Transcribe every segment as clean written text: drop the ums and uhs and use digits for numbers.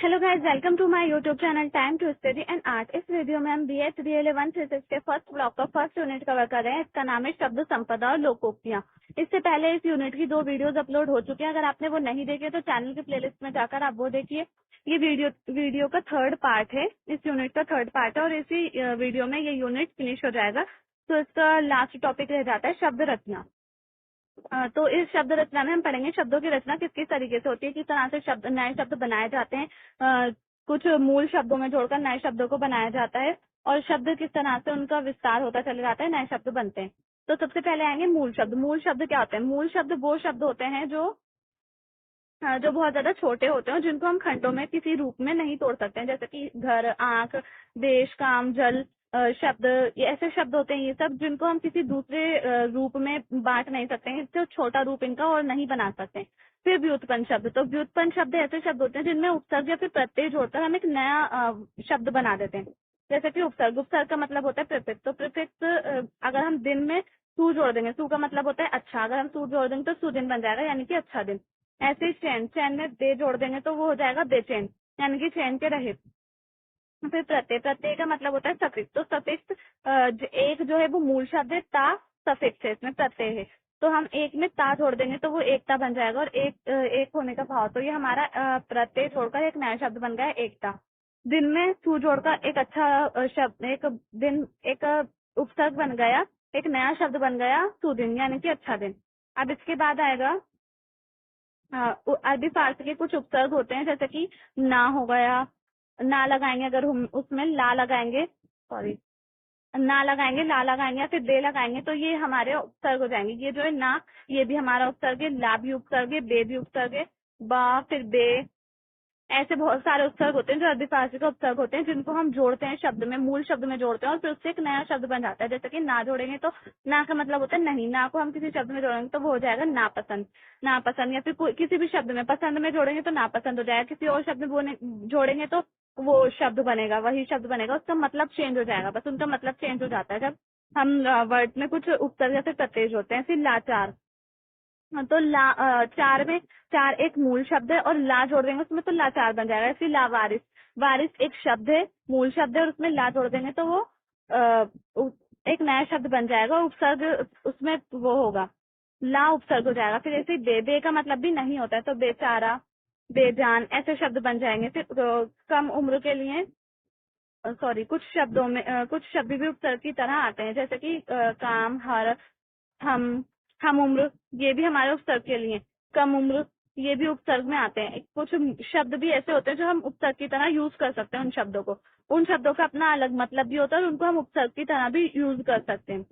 Hello guys, welcome to my YouTube channel time to study and art. इस video में हम BH DLA 136 के first block का first unit cover कर रहे हैं। इसका नाम है शब्द संपदा और लोकोक्तियां। इससे पहले इस यूनिट की 2 वीडियोस अपलोड हो चुके हैं। अगर आपने वो नहीं देखे तो चैनल की प्लेलिस्ट में जाकर आप वो देखिए। ये वीडियो का थर्ड पार्ट है, इस यूनिट का थर्ड पार्ट है और इसी वीडियो में ये यूनिट फिनिश हो जाएगा। तो इसका लास्ट टॉपिक रह जाता है शब्द रचना। तो इस शब्द रचना में हम पढ़ेंगे शब्दों की रचना किस किस तरीके से होती है, किस तरह से शब्द नए शब्द बनाए जाते हैं। कुछ मूल शब्दों में जोड़कर नए शब्दों को बनाया जाता है और शब्द किस तरह से उनका विस्तार होता चला जाता है, नए शब्द बनते हैं। तो सबसे पहले आएंगे मूल शब्द। मूल शब्द क्या होते हैं? मूल शब्द वो शब्द होते हैं जो बहुत ज्यादा छोटे होते हैं और जिनको हम खंडों में किसी रूप में नहीं तोड़ सकते हैं, जैसे कि घर, आंख, देश, काम, जल शब्द। ये ऐसे शब्द होते हैं ये सब जिनको हम किसी दूसरे रूप में बांट नहीं सकते हैं, इससे छोटा रूप इनका और नहीं बना सकते हैं। फिर व्युत्पन्न शब्द। तो व्युत्पन्न शब्द ऐसे शब्द होते हैं जिनमें उपसर्ग या फिर प्रत्यय जोड़कर हम एक नया शब्द बना देते हैं। जैसे कि उपसर्ग। उपसर्ग का मतलब होता है प्रीफिक्स। तो प्रीफिक्स अगर हम दिन में सू जोड़ देंगे, सू का मतलब होता है अच्छा, अगर हम सू जोड़ देंगे तो सुदिन बन जाएगा, यानी कि अच्छा दिन। ऐसे ही चैन। चैन में दे जोड़ देंगे तो वो हो जाएगा बेचैन, यानी कि चैन के रहित। फिर प्रत्यय। प्रत्यय का मतलब होता है सफिक्स। तो सफिक्स एक जो है वो मूल शब्द है, ता सफिक्स है, इसमें प्रत्यय है। तो हम एक में ता जोड़ देंगे तो वो एकता बन जाएगा और एक होने का भाव। तो ये हमारा प्रत्यय जोड़कर एक नया शब्द बन गया एकता। दिन में सू जोड़कर एक अच्छा शब्द, एक दिन, एक उपसर्ग बन गया, एक नया शब्द बन गया सुदिन, यानी कि अच्छा दिन। अब इसके बाद आएगा अरबी फारसी के कुछ उपसर्ग होते हैं, जैसे कि ना हो गया, ना लगाएंगे अगर हम उसमें ला लगाएंगे, सॉरी, ना लगाएंगे, ला लगाएंगे या फिर दे लगाएंगे तो ये हमारे उपसर्ग हो जाएंगे। ये जो है ना, ये भी हमारा उपसर्ग है, ला भी उपसर्ग है, बे भी उपसर्ग है, बा फिर बे। ऐसे बहुत सारे उपसर्ग होते हैं जो अरबी फारसी का उपसर्ग होते हैं, जिनको हम जोड़ते हैं शब्द में, मूल शब्द में जोड़ते हैं और फिर उससे एक नया शब्द बन जाता है। जैसे कि ना जोड़ेंगे तो ना का मतलब होता है नहीं, ना को हम किसी शब्द में जोड़ेंगे तो वो हो जाएगा नापसंद। नापसंद। या फिर किसी भी शब्द में पसंद में जोड़ेंगे तो नापसंद हो जाएगा, किसी और शब्द में जोड़ेंगे तो वो शब्द बनेगा, वही शब्द बनेगा, उसका मतलब चेंज हो जाएगा। बस उनका मतलब चेंज हो जाता है जब हम वर्ड में कुछ उपसर्ग या फिर प्रत्यय जोड़ते हैं। फिर लाचार। तो चार में चार एक मूल शब्द है और ला जोड़ देंगे उसमें तो लाचार बन जाएगा। ऐसे लावारिस। वारिस एक शब्द है, मूल शब्द है और उसमें ला जोड़ देंगे तो वो एक नया शब्द बन जाएगा और उपसर्ग उसमें वो होगा, ला उपसर्ग हो जाएगा। फिर ऐसे बे का मतलब भी नहीं होता है, तो बेचारा, बेजान ऐसे शब्द बन जाएंगे। फिर कम उम्र के लिए सॉरी, कुछ शब्दों में कुछ शब्द भी उपसर्ग की तरह आते हैं, जैसे कि काम, हर, हम उम्र, ये भी हमारे उपसर्ग के लिए। कम उम्र, ये भी उपसर्ग में आते हैं। कुछ शब्द भी ऐसे होते हैं जो हम उपसर्ग की तरह यूज कर सकते हैं उन शब्दों को। उन शब्दों का अपना अलग मतलब भी होता है और उनको हम उपसर्ग की तरह भी यूज कर सकते हैं।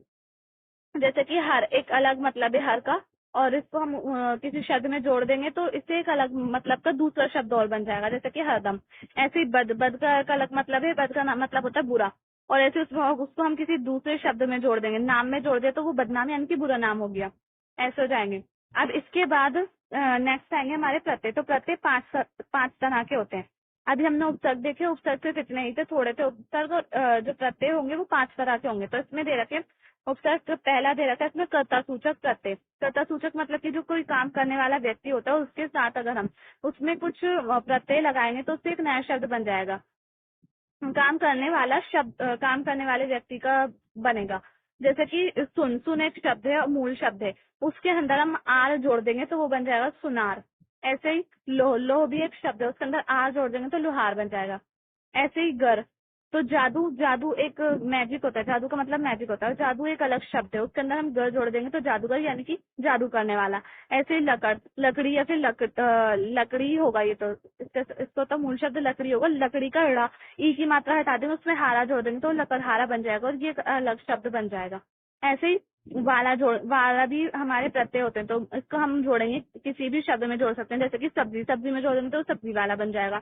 जैसे कि हर, एक अलग मतलब है हर का और इसको हम किसी शब्द में जोड़ देंगे तो इससे एक अलग मतलब का दूसरा शब्द और बन जाएगा, जैसे कि हरदम। ऐसे ही बद, बद का एक अलग मतलब है, बद का मतलब होता है बुरा, और ऐसे उसको हम किसी दूसरे शब्द में जोड़ देंगे, नाम में जोड़ दे तो वो बदनाम यानी कि बुरा नाम हो गया। ऐसे हो जाएंगे। अब इसके बाद नेक्स्ट आएंगे हमारे प्रत्यय। तो प्रत्यय पांच तरह के होते हैं। अभी हमने उपसर्ग देखे, उपसर्ग सिर्फ इतने ही थे, थोड़े थे उपसर्ग, और जो प्रत्यय होंगे वो 5 तरह के होंगे। तो इसमें दे रखे उपसर्ग तो पहला दे रखा है इसमें कर्ता सूचक प्रत्यय। कर्ता सूचक मतलब कि जो कोई काम करने वाला व्यक्ति होता है उसके साथ अगर हम उसमें कुछ प्रत्यय लगाएंगे तो उससे एक नया शब्द बन जाएगा। काम करने वाला शब्द काम करने वाले व्यक्ति का बनेगा। जैसे कि सुन, सुन एक शब्द है, मूल शब्द है, उसके अंदर हम आर जोड़ देंगे तो वो बन जाएगा सुनार। ऐसे ही लोह, लोह भी एक शब्द है, उसके अंदर आर जोड़ देंगे तो लोहार बन जाएगा। ऐसे ही गर। तो जादू, जादू एक मैजिक होता है, जादू का मतलब मैजिक होता है, जादू एक अलग शब्द है, उसके अंदर हम गर जोड़ देंगे तो जादूगर यानी कि जादू करने वाला। ऐसे ही लकड़, लकड़ी या फिर लकड़ी होगा ये तो, इसको तो मूल शब्द लकड़ी होगा। लकड़ी का ड़ा, ई की मात्रा हटा देंगे उसमें हारा जोड़ देंगे तो लकड़हारा बन जाएगा और ये एक अलग शब्द बन जाएगा। ऐसे ही वाला भी हमारे प्रत्यय होते हैं, तो इसको हम जोड़ेंगे किसी भी शब्द में जोड़ सकते हैं, जैसे कि सब्जी, सब्जी में जोड़ देंगे तो सब्जी वाला बन जाएगा।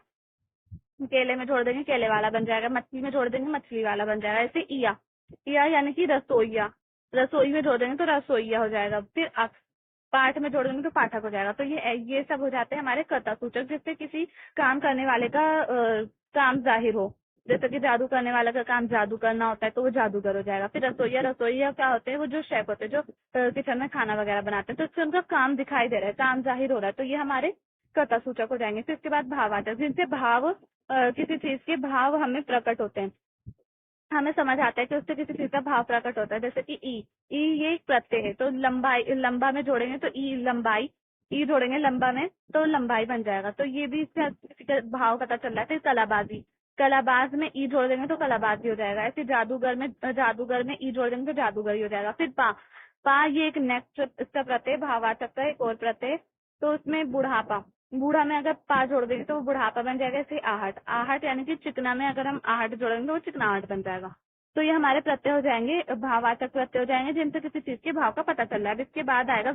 केले में जोड़ देंगे केले वाला बन जाएगा। मछली में जोड़ देंगे मछली वाला बन जाएगा। ऐसे इया, इया यानी कि रसोईया, रसोई में जोड़ देंगे तो रसोईया हो जाएगा। फिर अक, पाठ में जोड़ देंगे तो पाठक हो जाएगा। तो ये सब हो जाते हैं हमारे कर्ता सूचक, जिससे किसी काम करने वाले का काम जाहिर हो। जैसे कि जादू करने वाले का काम जादू करना होता है तो वो जादूगर हो जाएगा। फिर रसोईया, रसोईया क्या होते हैं? वो जो शेफ होते हैं जो किचन में खाना वगैरह बनाते हैं, तो इससे उनका काम दिखाई दे रहा है, काम जाहिर हो रहा है, तो ये हमारे कर्ता सूचक हो जाएंगे। फिर इसके बाद भाववाचक, जिनसे भाव किसी चीज के भाव हमें प्रकट होते हैं, हमें समझ आता है कि उससे किसी चीज का भाव प्रकट होता है। जैसे कि ई ये एक प्रत्यय है, तो लंबाई, लंबा में जोड़ेंगे तो ई लंबाई, ई जोड़ेंगे लंबा में तो लंबाई बन जाएगा। तो ये भी इससे किसी का भाव पता चल रहा है। फिर कलाबाजी, कलाबाज में ई जोड़ देंगे तो कलाबाजी हो जाएगा। ऐसे जादूगर में ई जोड़ देंगे तो जादूगरी हो जाएगा। फिर पा ये एक नेक्स्ट इसका प्रत्यय भाववाचक का एक और प्रत्यय, तो उसमें बुढ़ापा, बूढ़ा में अगर पा जोड़ देंगे तो वो बुढ़ापा बन जाएगा। ऐसे आहट, आहट यानी कि चिकना में अगर हम आहट जोड़ेंगे तो वो चिकनाहट बन जाएगा। तो ये हमारे प्रत्यय हो जाएंगे, भाववाचक प्रत्यय हो जाएंगे, जिनसे किसी चीज के भाव का पता चल रहा है। इसके बाद आएगा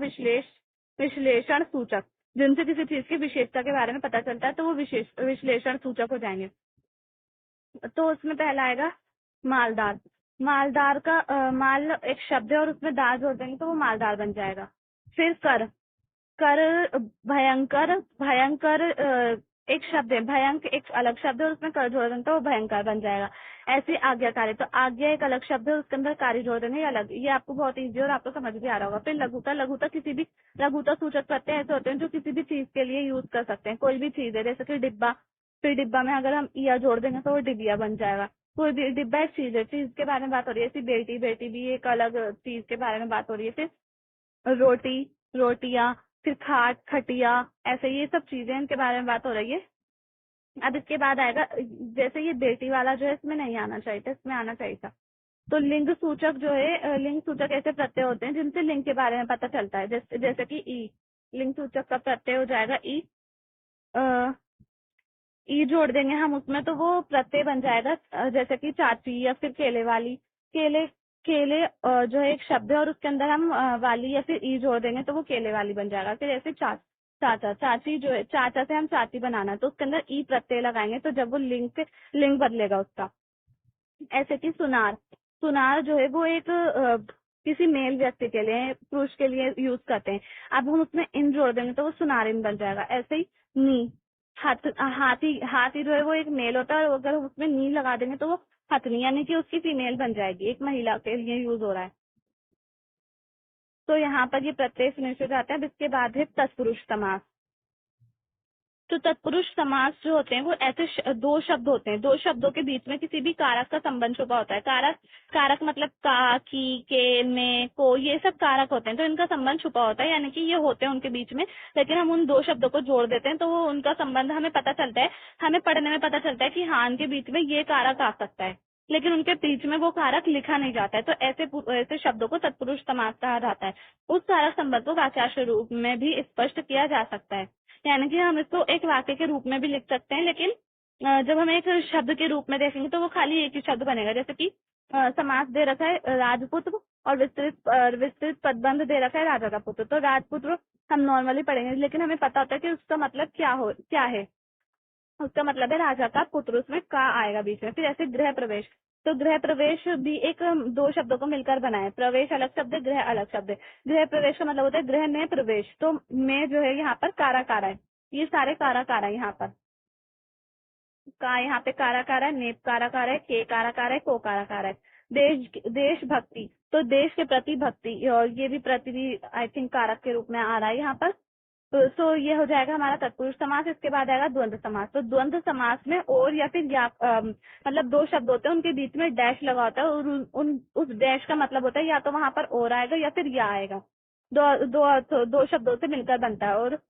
विश्लेषण सूचक, जिनसे किसी चीज की विशेषता के बारे में पता चलता है, तो वो विश्लेषण सूचक हो जाएंगे। तो उसमें पहला आएगा मालदार, मालदार का माल एक शब्द है और उसमें दार जोड़ देंगे तो वो मालदार बन जाएगा। फिर कर, कर भयंकर, भयंकर एक शब्द है, भयंक एक अलग शब्द है और उसमें कर जोड़ देंगे तो वो भयंकर बन जाएगा। ऐसे आज्ञाकारी, तो आज्ञा एक अलग शब्द है, उसके अंदर कार्य जोड़ देंगे अलग। ये आपको बहुत इजी और आपको समझ भी आ रहा होगा। फिर लघुता, लघुता किसी भी, लघुता सूचक प्रत्यय ऐसे होते हैं जो किसी भी चीज के लिए यूज कर सकते हैं। कोई भी चीज है, जैसे कि डिब्बा, फिर डिब्बा में अगर हम इया जोड़ देंगे तो वो डिबिया बन जाएगा। कोई भी डिब्बा एक चीज है, चीज के बारे में बात हो रही है। ऐसी बेटी, बेटी भी एक अलग चीज के बारे में बात हो रही है। फिर रोटी, रोटियां, फिर खाट, खटिया, ऐसे ये सब चीजें इनके बारे में बात हो रही है। अब इसके बाद आएगा, जैसे ये बेटी वाला जो है इसमें नहीं आना चाहिए था, इसमें आना चाहिए था। तो लिंग सूचक जो है, लिंग सूचक ऐसे प्रत्यय होते हैं जिनसे लिंग के बारे में पता चलता है। जैसे कि ई, लिंग सूचक का प्रत्यय हो जाएगा ई, ई जोड़ देंगे हम उसमें तो वो प्रत्यय बन जाएगा। जैसे कि चाची या फिर केले वाली, केले, केले जो है एक शब्द है और उसके अंदर हम वाली या फिर ई जोड़ देंगे तो वो केले वाली बन जाएगा। फिर ऐसे चाचा, चाची जो है, चाचा से हम चाची बनाना तो उसके अंदर ई प्रत्यय लगाएंगे तो जब वो लिंग से लिंग बदलेगा उसका। ऐसे कि सुनार, सुनार जो है वो एक किसी मेल व्यक्ति के लिए, पुरुष के लिए यूज करते हैं। अब हम उसमें इन जोड़ देंगे तो वो सुनारिन बन जाएगा। ऐसे ही नी, हाथी, हाथी जो है वो एक मेल होता है और अगर उसमें नी लगा देंगे तो वो हथनी यानी कि उसकी फीमेल बन जाएगी, एक महिला के लिए यूज हो रहा है। तो यहाँ पर ये प्रत्यय फिनिश हो जाता है। इसके बाद है तत्पुरुष समास। तो तत्पुरुष समास जो होते हैं वो ऐसे दो शब्द होते हैं, दो शब्दों के बीच में किसी भी कारक का संबंध छुपा होता है। कारक, कारक मतलब का, की, के, में, को, ये सब कारक होते हैं तो इनका संबंध छुपा होता है, यानी कि ये होते हैं उनके बीच में, लेकिन हम उन दो शब्दों को जोड़ देते हैं तो वो उनका संबंध हमें पता चलता है। हमें पढ़ने में पता चलता है कि हाँ इनके बीच में ये कारक आ सकता है, लेकिन उनके बीच में वो कारक लिखा नहीं जाता है। तो ऐसे शब्दों को तत्पुरुष समास कहा जाता है। उस कारक संबंध को वाक्यार्थ रूप में भी स्पष्ट किया जा सकता है, यानी कि हम इसको एक वाक्य के रूप में भी लिख सकते हैं, लेकिन जब हम एक शब्द के रूप में देखेंगे तो वो खाली एक ही शब्द बनेगा। जैसे कि समास दे रखा है राजपुत्र और विस्तृत पदबंध दे रखा है राजा का पुत्र। तो राजपुत्र हम नॉर्मली पढ़ेंगे, लेकिन हमें पता होता है कि उसका मतलब क्या है, उसका मतलब है राजा का पुत्र, उसमें का आएगा बीच में। फिर ऐसे गृह प्रवेश, तो गृह प्रवेश भी एक दो शब्दों को मिलकर बना है। प्रवेश अलग शब्द है, गृह अलग शब्द है। गृह प्रवेश का मतलब होता है गृह में प्रवेश, तो में जो है यहाँ पर कारा कारा है, ये सारे कारा कारा है। यहाँ पर का, यहाँ पे कारा कारा है, नेप कारा कारा है, के कारा कारा है, को कारा कारा है। देशभक्ति, तो देश के प्रति भक्ति, और ये भी प्रति भी आई थिंक कारक के रूप में आ रहा है यहाँ पर। तो ये हो जाएगा हमारा तत्पुरुष समास। इसके बाद आएगा द्वंद्व समास। तो द्वंद्व समास में और या फिर या मतलब दो शब्द होते हैं, उनके बीच में डैश लगा होता है और उस डैश का मतलब होता है या तो वहां पर और आएगा या फिर या आएगा। दो शब्दों से मिलकर बनता है और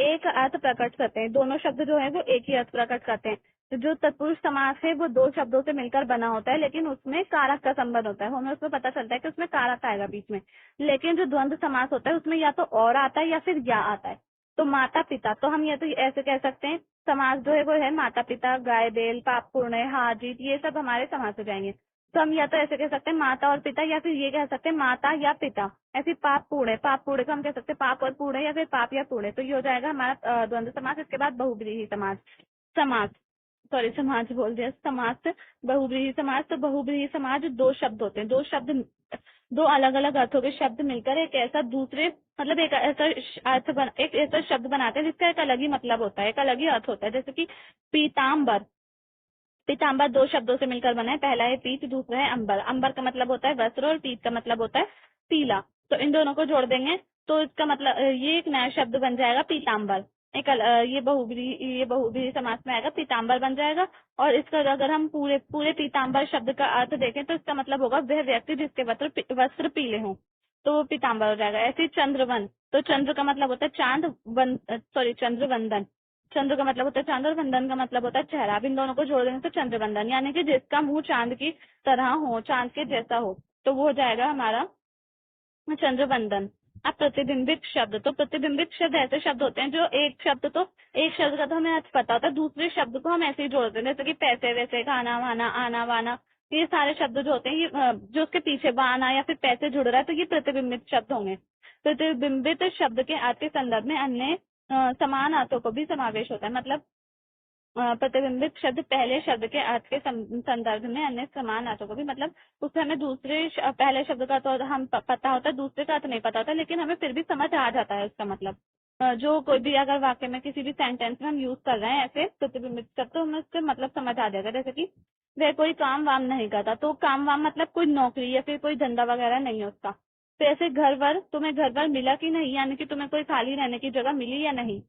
एक अर्थ प्रकट करते हैं। दोनों शब्द जो है वो एक ही अर्थ प्रकट करते हैं। तो जो तत्पुरुष समास है वो दो शब्दों से मिलकर बना होता है, लेकिन उसमें कारक का संबंध होता है। हमें उसमें पता चलता है कि उसमें कारक आएगा बीच में। लेकिन जो द्वंद्व समास होता है उसमें या तो और आता है या फिर या आता है। तो माता पिता, तो हम या तो ऐसे कह सकते हैं, समास जो है वो है माता पिता, गाय बैल, पाप पूर्ण, हार जीत, ये सब हमारे समास हो जाएंगे। तो हम या तो ऐसे कह सकते हैं माता और पिता, या फिर ये कह सकते हैं माता या पिता। ऐसे पाप पूर्ण, पाप पूर्ण को हम कह सकते हैं पाप और पूर्ण, या फिर पाप या पूर्ण। तो ये हो जाएगा हमारा द्वंद्व समास। इसके बाद बहुब्रीहि समास, समास सॉरी समाज बोल दिया, समास। बहुब्रीहि समास, तो बहुब्रीहि समास दो शब्द होते हैं, दो शब्द, दो अलग अलग अर्थों के शब्द मिलकर एक ऐसा दूसरे मतलब एक ऐसा शब्द बनाते हैं जिसका एक अलग ही मतलब होता है, एक अलग ही अर्थ होता है। जैसे कि पीताम्बर, पीताम्बर दो शब्दों से मिलकर बना है, पहला है पीत, दूसरा है अंबर। अंबर का मतलब होता है वस्त्र और पीत का मतलब होता है पीला। तो इन दोनों को जोड़ देंगे तो इसका मतलब ये एक नया शब्द बन जाएगा पीताम्बर। ये बहुब्रीहि समास में आएगा, पीताम्बर बन जाएगा। और इसका अगर हम पूरे पूरे पीताम्बर शब्द का अर्थ देखें तो इसका मतलब होगा वह व्यक्ति जिसके वस्त्र पीले हों, तो वो पीताम्बर हो जाएगा। ऐसे ही चंद्रवन, तो चंद्र का मतलब होता है चांद, चंद्रवंदन। चंद्र का मतलब होता है चांद और वंदन का मतलब होता है चेहरा। अब इन दोनों को जोड़ देंगे तो चंद्रवंदन, यानी कि जिसका मुंह चांद की तरह हो, चांद के जैसा हो, तो वो हो जाएगा हमारा चंद्रवंदन। अब प्रतिबिंबित शब्द, तो प्रतिबिंबित शब्द ऐसे शब्द होते हैं जो एक शब्द का तो हमें अर्थ पता होता है, दूसरे शब्द को हम ऐसे ही जोड़ते हैं, जैसे कि पैसे वैसे, खाना वाना, आना वाना। ये सारे शब्द जो होते हैं, ये जो उसके पीछे वाना या फिर पैसे जुड़ रहा है, तो ये प्रतिबिंबित शब्द होंगे। प्रतिबिंबित शब्द के अर्थ के संदर्भ में अन्य समान अर्थों को भी समावेश होता है। मतलब प्रतिबिंबित शब्द पहले शब्द के अर्थ के संदर्भ में अन्य समान अर्थों को भी, मतलब उससे हमें पहले शब्द का तो हम पता होता है, दूसरे का अर्थ नहीं पता होता, लेकिन हमें फिर भी समझ आ जाता है उसका मतलब। जो कोई भी अगर वाक्य में किसी भी सेंटेंस में हम यूज कर रहे हैं ऐसे प्रतिबिंबित शब्द, तो हमें उसका मतलब समझ आ जाएगा। जैसे कि वह कोई काम वाम नहीं करता, तो काम वाम मतलब कोई नौकरी या फिर कोई धंधा वगैरह नहीं है उसका। तो ऐसे तुम्हें घर वर मिला कि नहीं, यानी कि तुम्हें कोई खाली रहने की जगह मिली या नहीं।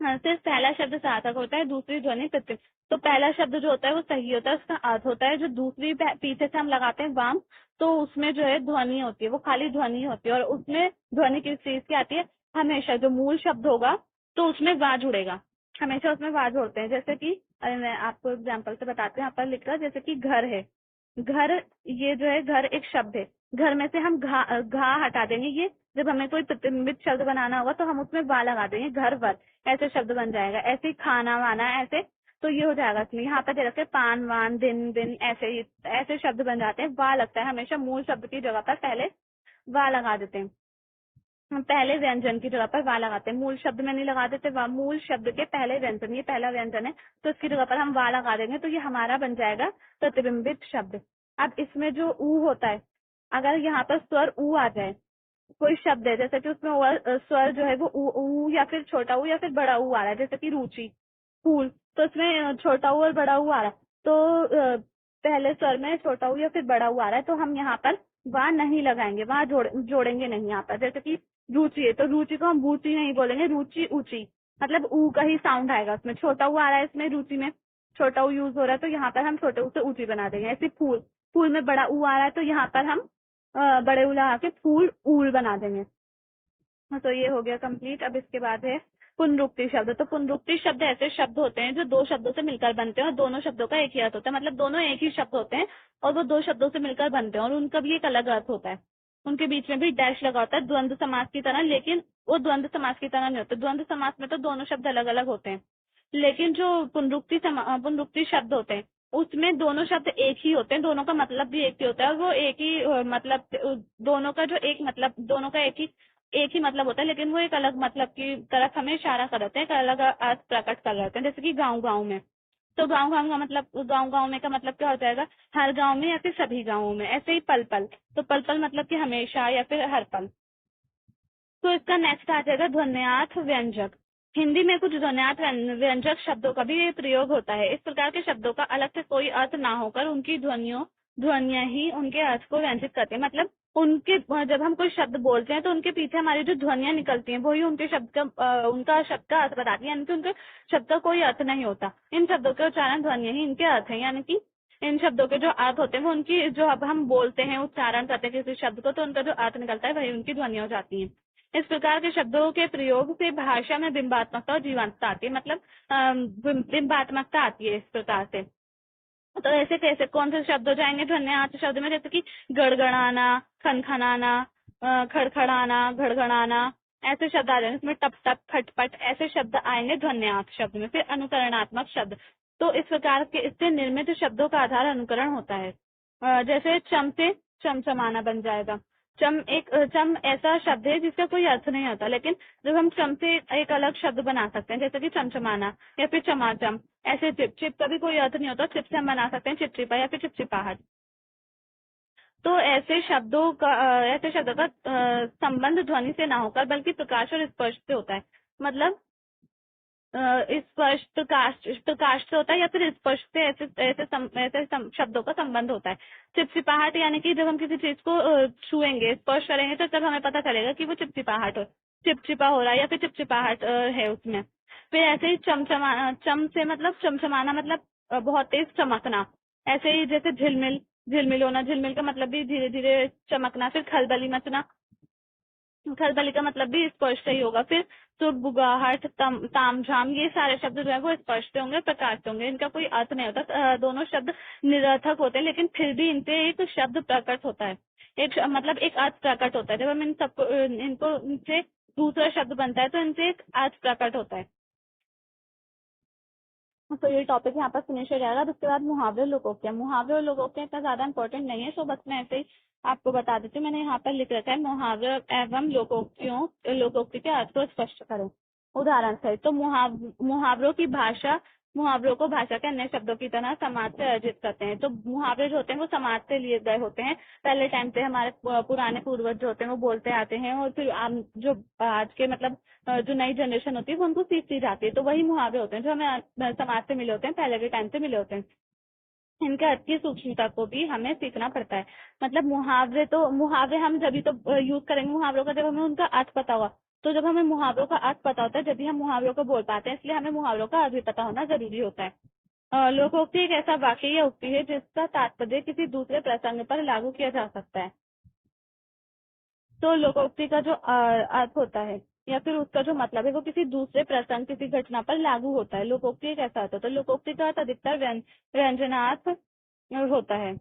हाँ, सिर्फ पहला शब्द सार्थक होता है, दूसरी ध्वनि प्रत्यय। तो पहला शब्द जो होता है वो सही होता है, उसका अर्थ होता है। जो दूसरी पीछे से हम लगाते हैं वाम, तो उसमें जो है ध्वनि होती है, वो खाली ध्वनि होती है। और उसमें ध्वनि किस चीज की आती है, हमेशा जो मूल शब्द होगा तो उसमें वा जुड़ेगा, हमेशा उसमें वा जोड़ते हैं। जैसे कि मैं आपको एग्जाम्पल से बताती हूँ, यहाँ पर लिख रहा, जैसे कि घर है, घर, ये जो है घर एक शब्द है, घर में से हम घा हटा देंगे। ये जब हमें कोई प्रतिबिंबित शब्द बनाना होगा तो हम उसमें वा लगा देंगे, घर वर, ऐसे शब्द बन जाएगा। ऐसे ही खाना वाना, ऐसे, तो ये हो जाएगा। इसलिए यहाँ पर जैसे पान वान, दिन दिन, ऐसे शब्द बन जाते हैं। वा लगता है हमेशा मूल शब्द की जगह पर, पहले वा लगा देते हैं हम, पहले व्यंजन की जगह पर वा लगाते हैं, मूल शब्द में नहीं लगा देते। मूल शब्द के पहले व्यंजन, ये पहला व्यंजन है, तो इसकी जगह पर हम वा लगा देंगे, तो ये हमारा बन जाएगा प्रतिबिंबित शब्द। अब इसमें जो ऊ होता है, अगर यहाँ पर स्वर ऊ आ जाए, कोई शब्द है जैसे कि उसमें स्वर जो है वो ऊ या फिर छोटा ऊ या फिर बड़ा ऊ आ रहा है, जैसे कि रुचि, फूल, तो इसमें छोटा ऊ और बड़ा ऊ आ रहा है। तो पहले स्वर में छोटा ऊ या फिर बड़ा ऊ आ रहा है, तो हम यहाँ पर वहाँ नहीं लगाएंगे, वहाँ जोड़ेंगे नहीं यहाँ पर। जैसे कि रुचि है, तो रुचि को हम बूची नहीं बोलेंगे, रुचि ऊंची, मतलब ऊ का ही साउंड आएगा उसमें। छोटा ऊ आ रहा है इसमें, रुचि में छोटा ऊ यूज हो रहा है, तो यहाँ पर हम छोटे ऊ से ऊंची बना देंगे। ऐसे फूल, फूल में बड़ा ऊ आ रहा है, तो यहाँ पर हम बड़े ऊ लगा के फूल ऊल बना देंगे। तो ये हो गया कंप्लीट। अब इसके बाद है पुनरुक्ति शब्द। तो पुनरुक्ति शब्द ऐसे शब्द होते हैं जो दो शब्दों से मिलकर बनते हैं और दोनों शब्दों का एक ही अर्थ होता है, मतलब दोनों एक ही शब्द होते हैं और वो दो शब्दों से मिलकर बनते हैं और उनका भी एक अलग अर्थ होता है। उनके बीच में भी डैश लगा होता है द्वंद्व समास की तरह, लेकिन वो द्वंद्व समास की तरह नहीं होते। द्वंद्व समास में तो दोनों शब्द अलग अलग होते हैं, लेकिन जो पुनरुक्ति शब्द होते हैं उसमें दोनों शब्द एक ही होते हैं, दोनों का मतलब भी एक ही होता है और वो एक ही मतलब, दोनों का जो एक मतलब, दोनों का एक ही मतलब होता है, लेकिन वो एक अलग मतलब की तरफ हमें इशारा कर रहे हैं, एक अलग अर्थ प्रकट कर रहे हैं। जैसे कि गांव गांव में, तो गांव गांव का मतलब, गांव गांव में का मतलब क्या हो जाएगा, हर गांव में या फिर सभी गांवों में। ऐसे ही पल पल, तो पल पल मतलब कि हमेशा या फिर हर पल। तो इसका नेक्स्ट आ जाएगा ध्वन्यार्थ व्यंजक। हिंदी में कुछ ध्वन्यार्थ व्यंजक शब्दों का भी प्रयोग होता है। इस प्रकार के शब्दों का अलग से कोई अर्थ ना होकर उनकी ध्वनियां ही उनके अर्थ को व्यंजित करते हैं। मतलब उनके, जब हम कोई शब्द बोलते हैं तो उनके पीछे हमारी जो ध्वनियां निकलती हैं वही उनके उनका शब्द का अर्थ बताती है, यानी कि उनके शब्द का कोई अर्थ नहीं होता। इन शब्दों के उच्चारण ध्वनियां ही इनके अर्थ है, यानी कि इन शब्दों के जो अर्थ होते हैं वो उनकी, जो अब हम बोलते हैं, उच्चारण करते हैं किसी शब्द को, तो उनका जो अर्थ निकलता है वही उनकी ध्वनियां हो जाती है। इस प्रकार के शब्दों के प्रयोग से भाषा में बिंबात्मकता और जीवंतता आती है, मतलब बिंबात्मकता आती है इस प्रकार से। तो ऐसे कैसे, कौन से शब्द हो जाएंगे ध्वन्यार्थ शब्द में, जैसे कि गड़गड़ाना, खनखनाना, खड़खड़ाना, घड़घड़ाना, ऐसे शब्द आ जाएंगे। इसमें टप टप, खटपट, ऐसे शब्द आएंगे ध्वन्यार्थ शब्द में। फिर अनुकरणात्मक शब्द, तो इस प्रकार के इससे निर्मित शब्दों का आधार अनुकरण होता है। जैसे चम से चमचमाना बन जाएगा। चम ऐसा शब्द है जिसका कोई अर्थ नहीं होता, लेकिन जब हम चम से एक अलग शब्द बना सकते हैं, जैसे कि चमचमाना या फिर चमाचम। ऐसे चिप का भी कोई अर्थ नहीं होता, चिप से हम बना सकते हैं चिपचिपा या फिर चिपचिपाहट। तो ऐसे शब्दों का संबंध ध्वनि से ना होकर बल्कि प्रकाश और स्पर्श से होता है। मतलब स्पर्श, प्रकाश से होता है या फिर स्पर्श से, ऐसे शब्दों का संबंध होता है। चिपचिपाहट यानी कि जब हम किसी चीज को छुएंगे, स्पर्श करेंगे, तो तब हमें पता चलेगा कि वो चिपचिपाहट हो। चिपचिपा हो रहा है या फिर चिपचिपाहट है उसमें। फिर ऐसे ही चमचमा, चम से मतलब चमचमाना मतलब बहुत तेज चमकना। ऐसे ही जैसे झिलमिल, झिलमिल होना, झिलमिल का मतलब भी धीरे धीरे चमकना। फिर खलबली मचना, खलबली का मतलब भी स्पष्ट ही होगा। फिर सुगबुगाहट, तामझाम, ये सारे शब्द जो है वो स्पष्ट होंगे, प्रकाश होंगे, इनका कोई अर्थ नहीं होता। दोनों शब्द निरर्थक होते हैं, लेकिन फिर भी इनसे एक शब्द प्रकट होता है, मतलब एक अर्थ प्रकट होता है। जब हम इन सबको इनको इनसे दूसरा शब्द बनता है तो इनसे एक अर्थ प्रकट होता है। तो ये टॉपिक यहाँ पर फिनिश हो जाएगा। उसके बाद मुहावरे लोकोक्तियाँ। मुहावरे और लोकोक्तियाँ इतना ज्यादा इंपॉर्टेंट नहीं है, सो बस मैं ऐसे ही आपको बता देती हूँ। मैंने यहाँ पर लिख रखा है मुहावरे एवं लोकोक्ति के अर्थ को स्पष्ट करें। उदाहरण सहित तो मुहावरों की भाषा, मुहावरों को भाषा के अन्य शब्दों की तरह समाज से अर्जित करते हैं। तो मुहावरे जो होते हैं वो समाज से लिए गए होते हैं। पहले टाइम पे हमारे पुराने पूर्वज जो होते हैं वो बोलते आते हैं, और फिर जो आज के मतलब जो नई जनरेशन होती है वो उनको सीखती जाती है। तो वही मुहावरे होते हैं जो हमें समाज से मिले होते हैं, पहले के टाइम से मिले होते हैं। इनके अर्थ की सूक्ष्मता को भी हमें सीखना पड़ता है। मतलब मुहावरे हम जब भी तो यूज करेंगे मुहावरों का, जब हमें उनका अर्थ पता होगा। तो जब हमें मुहावरों का अर्थ पता होता है, जब भी हम मुहावरों को बोल पाते हैं, इसलिए हमें मुहावरों का अर्थ भी पता होना जरूरी होता है। लोकोक्ति एक ऐसा वाक्य या उक्ति है जिसका तात्पर्य किसी दूसरे प्रसंग पर लागू किया जा सकता है। तो लोकोक्ति का जो अर्थ होता है या फिर उसका जो मतलब है वो किसी दूसरे प्रसंग, किसी घटना पर लागू होता है। लोकोक्ति एक ऐसा अर्थ होता है। लोकोक्ति का अर्थ अधिकतर व्यंजनार्थ होता है।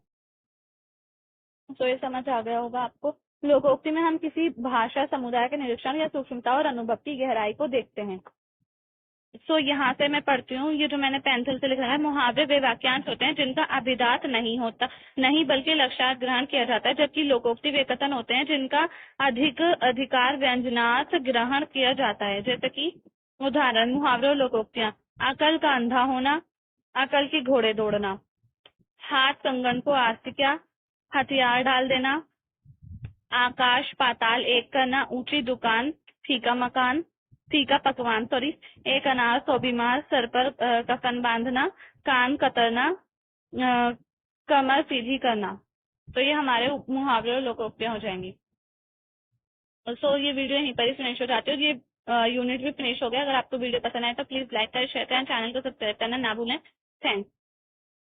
तो ये समझ आ गया होगा आपको। लोकोक्ति में हम किसी भाषा समुदाय के निरीक्षण या सूक्ष्मता और अनुभव की गहराई को देखते हैं। सो यहाँ से मैं पढ़ती हूँ, ये जो मैंने पेंसिल से लिखा है, मुहावरे वे वाक्यांश होते हैं जिनका अभिधात नहीं होता, नहीं बल्कि लक्ष्यार्थ ग्रहण किया जाता है, जबकि लोकोक्ति वे कथन होते हैं जिनका अधिकार व्यंजनार्थ ग्रहण किया जाता है। जैसे कि उदाहरण, मुहावरे और लोकोक्तियाँ। अकल का अंधा होना, अकल की घोड़े दौड़ना। हाथ कंगन को आस्तिक्या, हथियार डाल देना। आकाश पाताल एक करना, ऊंची दुकान फीका मकान, फीका पकवान सॉरी, एक अनार 100 बीमार, सर पर कफन बांधना, कान कतरना, कमर सीधी करना। तो ये हमारे मुहावरे और लोकोक्तियाँ हो जाएंगी। सो ये वीडियो यहीं पर ही फिनिश हो जाती है, और ये यूनिट भी फिनिश हो गया। अगर आपको वीडियो पसंद आए तो प्लीज लाइक करें, शेयर करें, चैनल को सब्सक्राइब करना ना भूलें। थैंक्स।